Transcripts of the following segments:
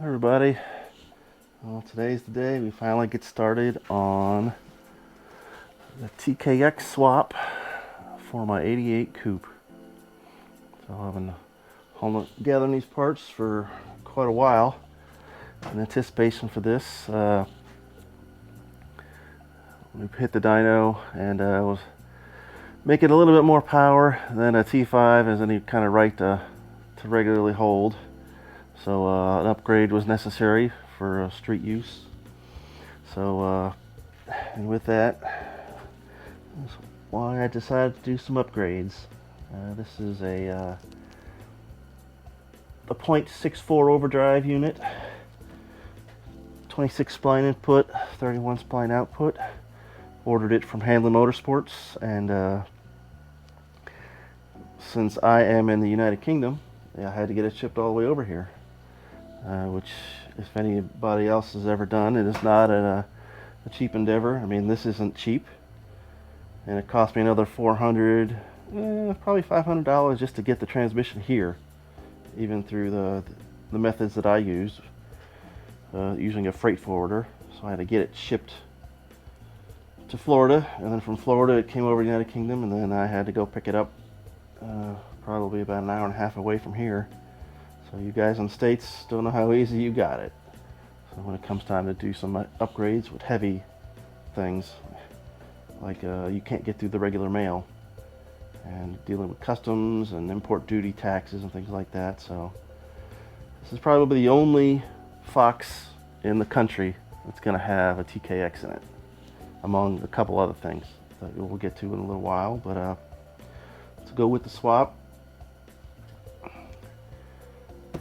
Everybody, well, today's the day we finally get started on the TKX swap for my 88 coupe. So I've been gathering these parts for quite a while in anticipation for this. We hit the dyno and was making a little bit more power than a T5 has any kind of right to regularly hold. So an upgrade was necessary for street use. So and with that, that's why I decided to do some upgrades. This is a .64 overdrive unit, 26 spline input, 31 spline output. Ordered it from Handlin Motorsports, and since I am in the United Kingdom, I had to get it shipped all the way over here. Which, if anybody else has ever done, it is not a cheap endeavor. I mean, this isn't cheap, and it cost me another $400, probably $500 just to get the transmission here, even through the methods that I use, using a freight forwarder. So I had to get it shipped to Florida, and then from Florida it came over to the United Kingdom, and then I had to go pick it up, probably about an hour and a half away from here. So you guys in the States don't know how easy you got it. So when it comes time to do some upgrades with heavy things, like you can't get through the regular mail, and dealing with customs and import duty taxes and things like that. So this is probably the only Fox in the country that's going to have a TKX in it, among a couple other things that we'll get to in a little while. But let's go with the swap.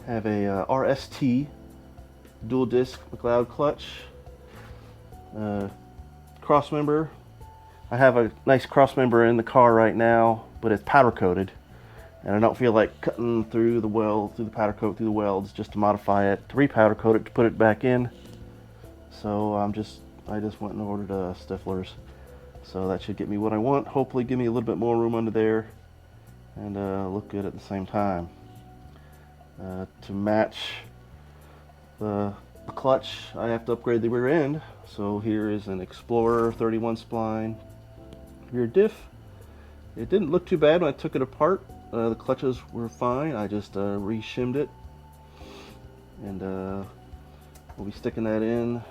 Have a RST dual disc McLeod clutch, cross member. I have a nice cross member in the car right now, but it's powder coated, and I don't feel like cutting through the weld, through the powder coat, through the welds, just to modify it, to repowder coat it, to put it back in. So I just went and ordered Stiflers, so that should get me what I want. Hopefully give me a little bit more room under there, and look good at the same time. To match the clutch, I have to upgrade the rear end. So here is an Explorer 31 spline rear diff. It didn't look too bad when I took it apart. The clutches were fine. I just re-shimmed it, and we'll be sticking that in.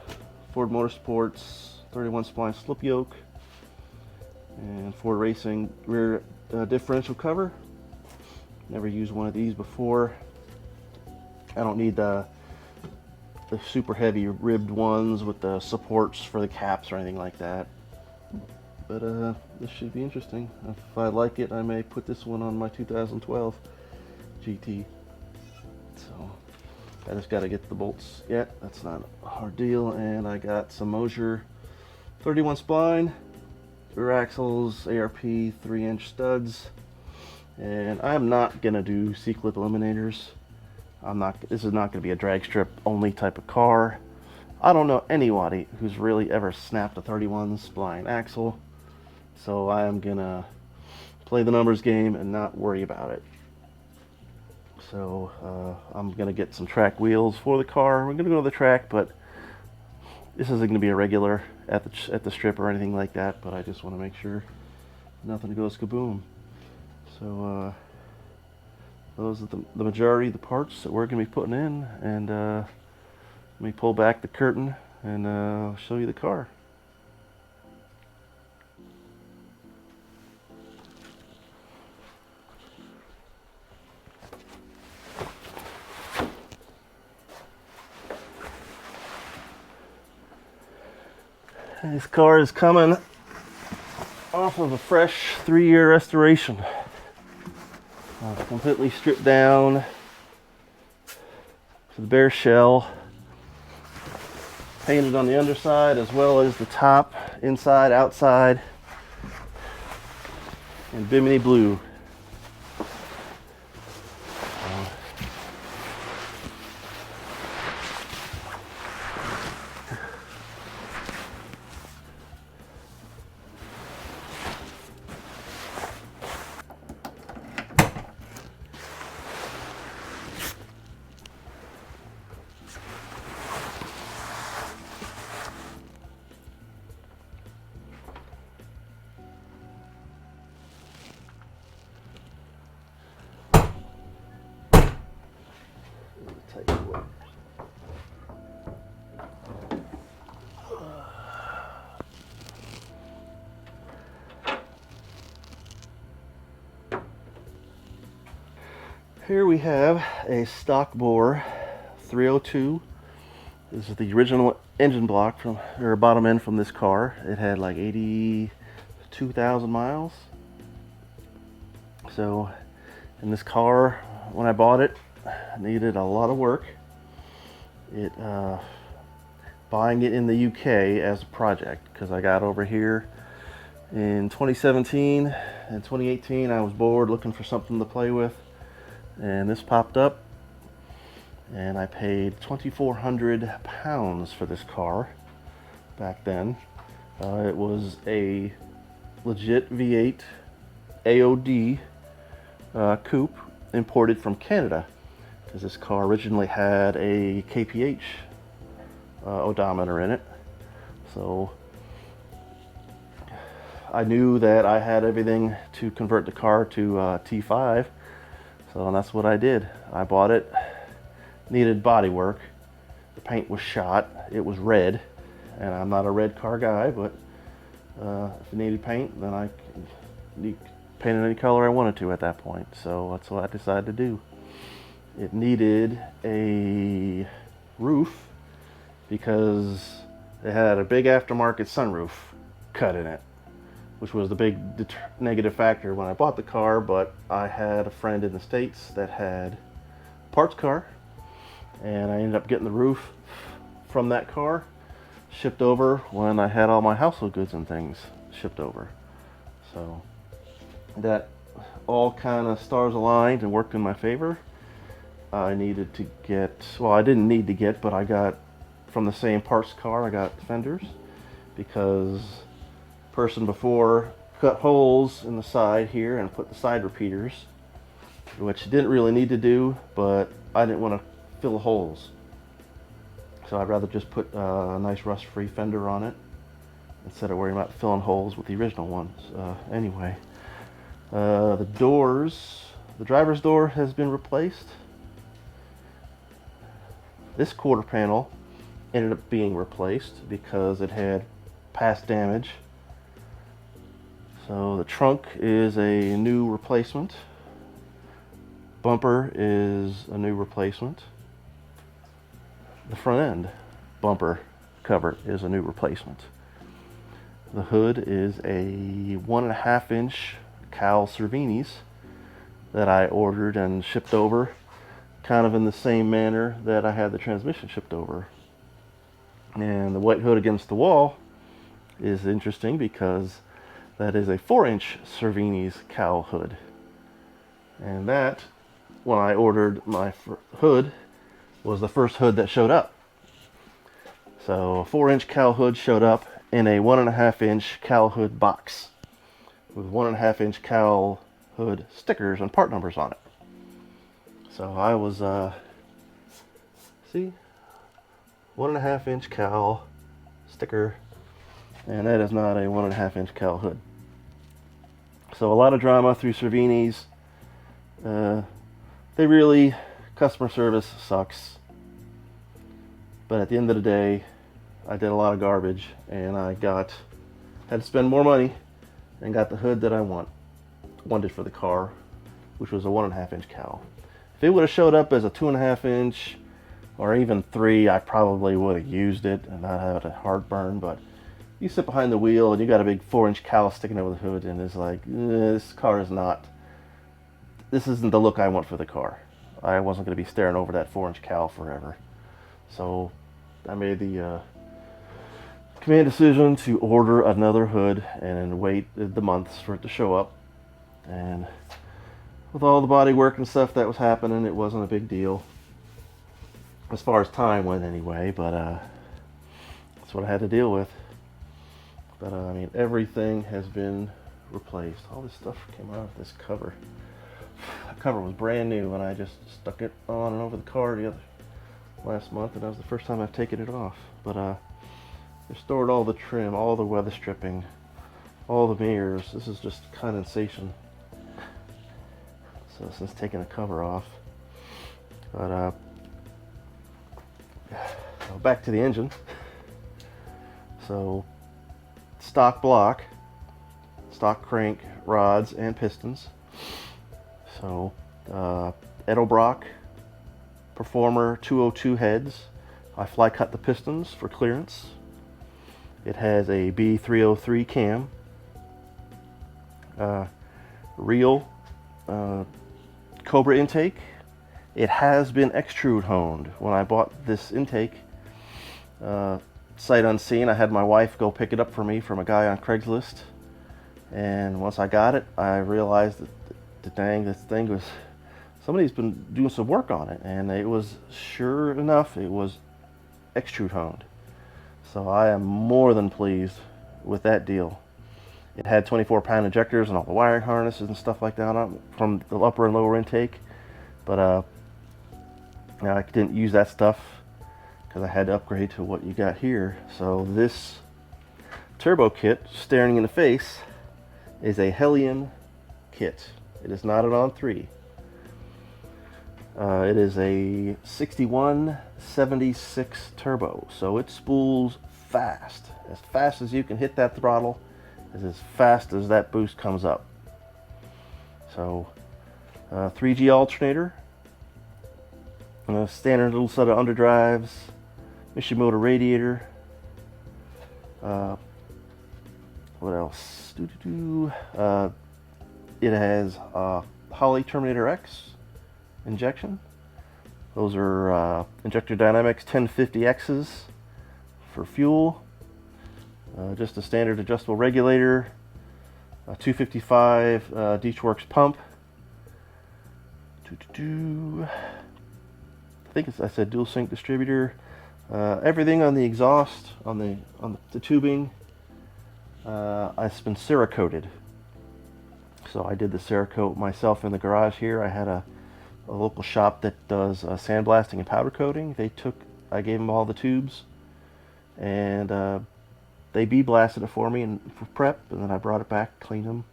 Ford Motorsports 31 spline slip yoke, and Ford Racing rear differential cover. Never used one of these before. I don't need the super heavy ribbed ones with the supports for the caps or anything like that. But this should be interesting. If I like it, I may put this one on my 2012 GT. So I just got to get the bolts yet. That's not a hard deal. And I got some Mosier 31 spline, rear axles, ARP 3-inch studs. And I'm not gonna do C-clip eliminators. This is not going to be a drag strip only type of car. I don't know anybody who's really ever snapped a 31 spline axle, so I am gonna play the numbers game and not worry about it. So I'm gonna get some track wheels for the car. We're gonna go to the track, but this isn't gonna be a regular at the strip or anything like that. But I just want to make sure nothing goes kaboom. So those are the majority of the parts that we're going to be putting in, and let me pull back the curtain and I'll show you the car. This car is coming off of a fresh 3-year restoration. Completely stripped down to the bare shell, painted on the underside as well as the top, inside, outside, in Bimini blue. Here we have a stock bore 302. This is the original engine block from, or bottom end from this car. It had like 82,000 miles. So, in this car, when I bought it, needed a lot of work. Buying it in the UK as a project, because I got over here in 2017 and 2018. I was bored looking for something to play with, and this popped up, and I paid £2,400 for this car back then. It was a legit V8 AOD coupe imported from Canada, because this car originally had a KPH odometer in it. So I knew that I had everything to convert the car to T5, so that's what I did. I bought it. Needed body work. The paint was shot. It was red, and I'm not a red car guy, but if it needed paint, then I could paint it any color I wanted to at that point. So that's what I decided to do. It needed a roof because it had a big aftermarket sunroof cut in it, which was the big negative factor when I bought the car. But I had a friend in the States that had a parts car, and I ended up getting the roof from that car shipped over when I had all my household goods and things shipped over. So that all kind of stars aligned and worked in my favor. I needed to get, well, I didn't need to get, but I got from the same parts car, I got fenders, because the person before cut holes in the side here and put the side repeaters, which didn't really need to do, but I didn't want to fill the holes. So I'd rather just put a nice rust-free fender on it instead of worrying about filling holes with the original ones. Anyway, the doors, the driver's door has been replaced. This quarter panel ended up being replaced because it had past damage. So the trunk is a new replacement. Bumper is a new replacement. The front end bumper cover is a new replacement. The hood is a 1.5 inch Cal Cervinis that I ordered and shipped over, kind of in the same manner that I had the transmission shipped over. And the white hood against the wall is interesting because that is a 4-inch Cervinis Cal hood. And that, when I ordered my hood, was the first hood that showed up. So a 4-inch Cal hood showed up in a 1.5 inch Cal hood box with 1.5 inch Cal hood stickers and part numbers on it. So I was, see, 1.5 inch Cal sticker, and that is not a 1.5 inch Cal hood. So a lot of drama through Cervinis. They really, customer service sucks. But at the end of the day, I did a lot of garbage, and I had to spend more money and got the hood that I wanted for the car, which was a 1.5 inch Cal. If it would have showed up as a 2.5 inch or even 3, I probably would have used it and not had a heartburn. But you sit behind the wheel and you got a big 4-inch Cal sticking over the hood, and it's like, this isn't the look I want for the car. I wasn't going to be staring over that 4-inch Cal forever. So I made the command decision to order another hood and wait the months for it to show up. And with all the body work and stuff that was happening, it wasn't a big deal as far as time went anyway, but that's what I had to deal with. But I mean, everything has been replaced. All this stuff came out of this cover. The cover was brand new, and I just stuck it on and over the car last month, and that was the first time I've taken it off. But restored all the trim, all the weather stripping, all the mirrors. This is just condensation. So since taking the cover off. But back to the engine. So stock block, stock crank rods and pistons. So Edelbrock Performer 202 heads. I fly cut the pistons for clearance. It has a B303 cam. Real Cobra intake. It has been extrude honed. When I bought this intake, sight unseen, I had my wife go pick it up for me from a guy on Craigslist. And once I got it, I realized that dang, this thing was, somebody's been doing some work on it, and it was, sure enough, it was extrude honed. So I am more than pleased with that deal. It had 24-pound injectors and all the wiring harnesses and stuff like that on from the upper and lower intake, but I didn't use that stuff because I had to upgrade to what you got here. So this turbo kit, staring in the face, is a Helium kit. It is not an on-3. It is a 6176 turbo, so it spools fast as you can hit that throttle, is as fast as that boost comes up. So 3G alternator, a standard little set of underdrives, Mishimoto radiator. What else? It has Holley Terminator X injection. Those are Injector Dynamics 1050Xs for fuel. Just a standard adjustable regulator. A 255 Deechworks pump. I think I said dual sync distributor. Everything on the exhaust, on the tubing, it's been Cerakoted. So I did the Cerakote myself in the garage here. I had a local shop that does sandblasting and powder coating. I gave them all the tubes, and they bee blasted it for me and for prep, and then I brought it back, cleaned them,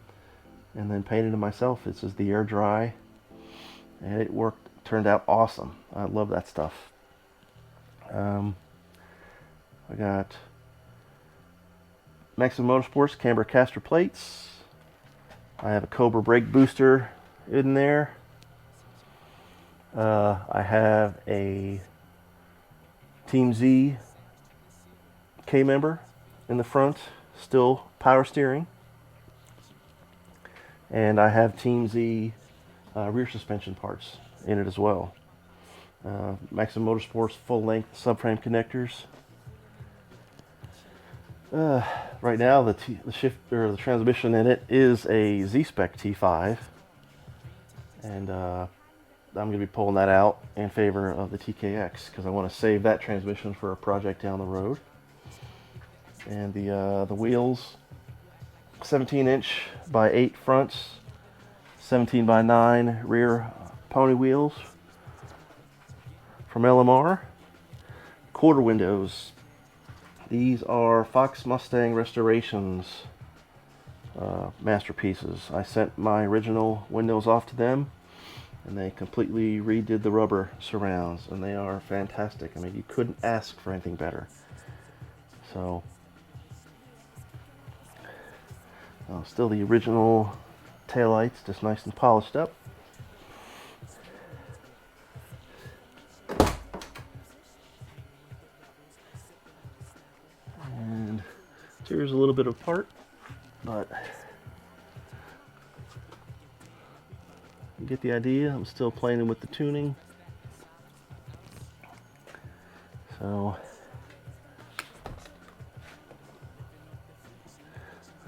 and then painted them myself. This is the air dry, and it worked. Turned out awesome. I love that stuff. I got Maximum Motorsports camber caster plates. I have a Cobra brake booster in there. I have a Team Z K-member in the front, still power steering. And I have Team Z rear suspension parts in it as well. Maximum Motorsports full-length subframe connectors. Right now, the transmission in it is a Z-Spec T5, and I'm going to be pulling that out in favor of the TKX because I want to save that transmission for a project down the road. And the wheels, 17-inch by 8 fronts, 17 by 9 rear pony wheels from LMR. Quarter windows. These are Fox Mustang Restorations masterpieces. I sent my original windows off to them, and they completely redid the rubber surrounds, and they are fantastic. I mean, you couldn't ask for anything better. So, still the original taillights, just nice and polished up. And here's a little bit apart, but you get the idea. I'm still playing with the tuning. So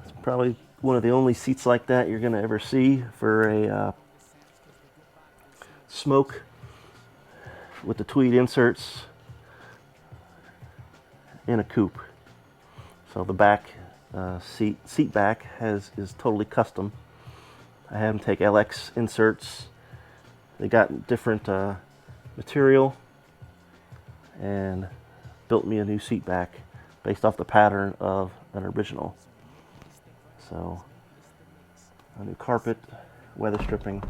it's probably one of the only seats like that you're going to ever see for a smoke with the tweed inserts in a coupe. So the back seat back is totally custom. I had them take LX inserts. They got different material and built me a new seat back based off the pattern of an original. So a new carpet, weather stripping,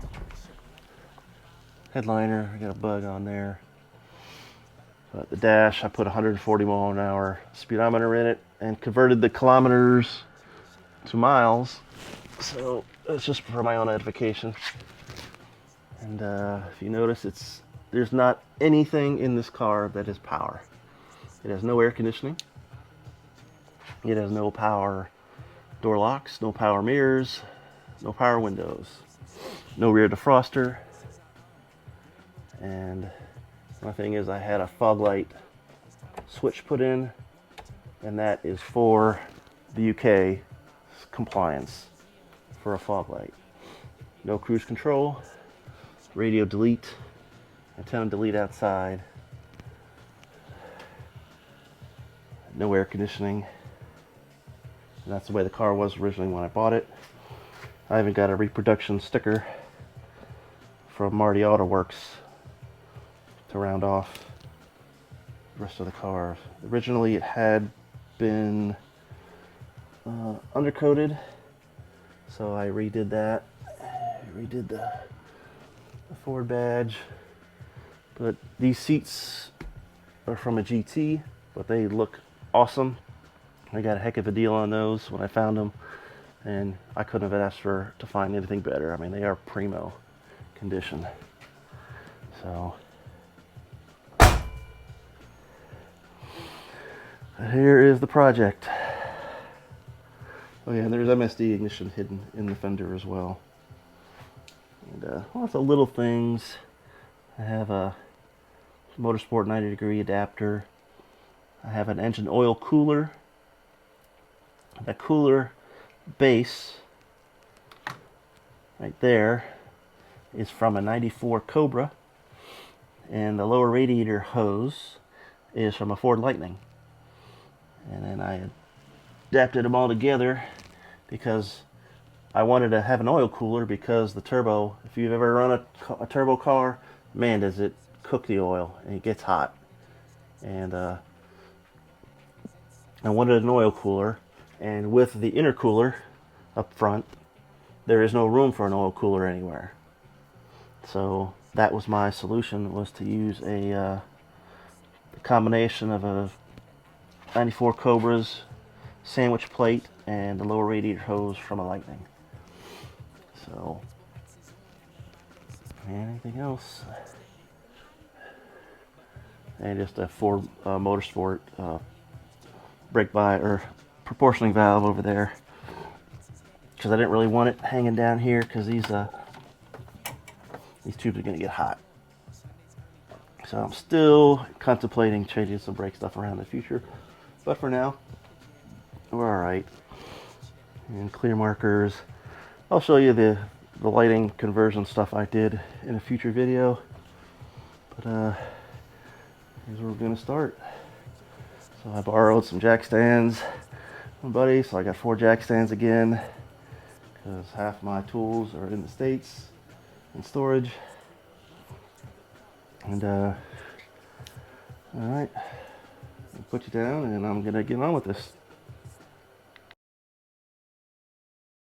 headliner. I got a bug on there. But the dash, I put 140 mile an hour speedometer in it and converted the kilometers to miles. So it's just for my own edification. And And if you notice, there's not anything in this car that is power. It has no air conditioning. It has no power door locks, no power mirrors, no power windows, no rear defroster. And my thing is, I had a fog light switch put in, and that is for the UK compliance for a fog light. No cruise control, radio delete, antenna delete outside, no air conditioning. And that's the way the car was originally when I bought it. I even got a reproduction sticker from Marty Auto Works to round off the rest of the car. Originally it had been undercoated, so I redid that. I redid the Ford badge. But these seats are from a GT, but they look awesome. I got a heck of a deal on those when I found them, and I couldn't have asked to find anything better. I mean, they are primo condition. So here is the project. Oh yeah, and there's MSD ignition hidden in the fender as well. And lots of little things. I have a Motorsport 90-degree adapter. I have an engine oil cooler. The cooler base right there is from a 94 Cobra, and the lower radiator hose is from a Ford Lightning. And then I adapted them all together because I wanted to have an oil cooler, because the turbo, if you've ever run a turbo car, man, does it cook the oil, and it gets hot. And I wanted an oil cooler, and with the intercooler up front, there is no room for an oil cooler anywhere. So that was my solution, was to use a combination of a 94 Cobra's sandwich plate and the lower radiator hose from a Lightning. So, anything else? And just a Ford Motorsport brake bias or proportioning valve over there, because I didn't really want it hanging down here, because these tubes are going to get hot. So I'm still contemplating changing some brake stuff around in the future, but for now we're alright. And clear markers, I'll show you the lighting conversion stuff I did in a future video, but here's where we're going to start. So I borrowed some jack stands from my buddy, so I got 4 jack stands again, because half my tools are in the States in storage. And alright, I'll put you down, and I'm gonna get on with this.